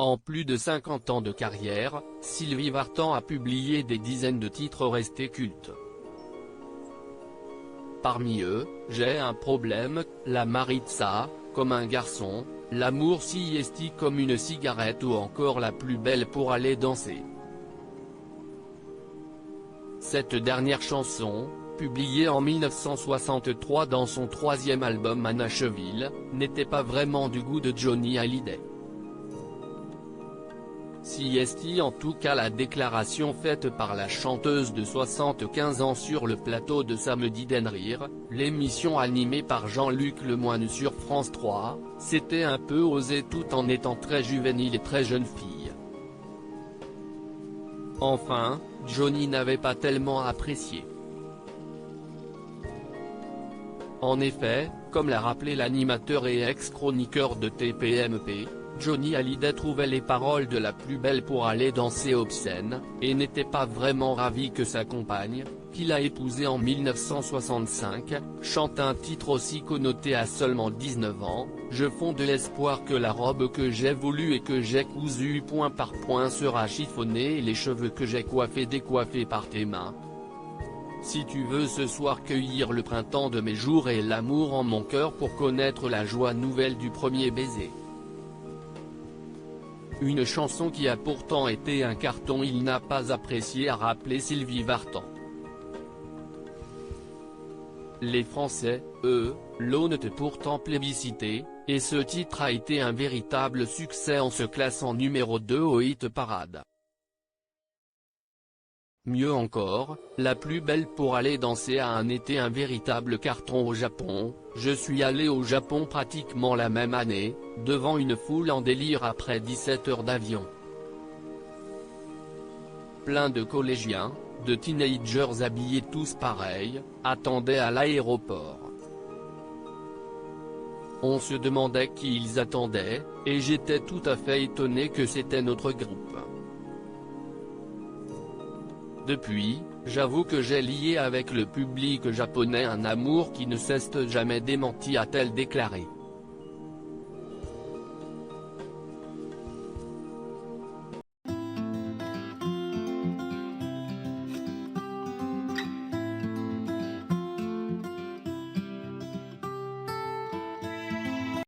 En plus de 50 ans de carrière, Sylvie Vartan a publié des dizaines de titres restés cultes. Parmi eux, J'ai un problème, La Maritza, Comme un garçon, L'amour si esti comme une cigarette ou encore La plus belle pour aller danser. Cette dernière chanson, publiée en 1963 dans son troisième album à Nashville, n'était pas vraiment du goût de Johnny Hallyday. Si esti en tout cas la déclaration faite par la chanteuse de 75 ans sur le plateau de Samedi d'Enrire, l'émission animée par Jean-Luc Lemoyne sur France 3, c'était un peu osé tout en étant très juvénile et très jeune fille. Enfin, Johnny n'avait pas tellement apprécié. En effet, comme l'a rappelé l'animateur et ex-chroniqueur de TPMP, Johnny Hallyday trouvait les paroles de La plus belle pour aller danser obscènes, et n'était pas vraiment ravi que sa compagne, qu'il a épousée en 1965, chante un titre aussi connoté à seulement 19 ans, Je fonds de l'espoir que la robe que j'ai voulue et que j'ai cousue point par point sera chiffonnée et les cheveux que j'ai coiffés décoiffés par tes mains. Si tu veux ce soir cueillir le printemps de mes jours et l'amour en mon cœur pour connaître la joie nouvelle du premier baiser. Une chanson qui a pourtant été un carton. Il n'a pas apprécié, a rappelé Sylvie Vartan. Les Français, eux, l'ont pourtant plébiscité, et ce titre a été un véritable succès en se classant numéro 2 au hit parade. Mieux encore, La plus belle pour aller danser a été un véritable carton au Japon. Je suis allé au Japon pratiquement la même année, devant une foule en délire après 17 heures d'avion. Plein de collégiens, de teenagers habillés tous pareils, attendaient à l'aéroport. On se demandait qui ils attendaient, et j'étais tout à fait étonné que c'était notre groupe. Depuis, j'avoue que j'ai lié avec le public japonais un amour qui ne cesse jamais démenti, a-t-elle déclaré.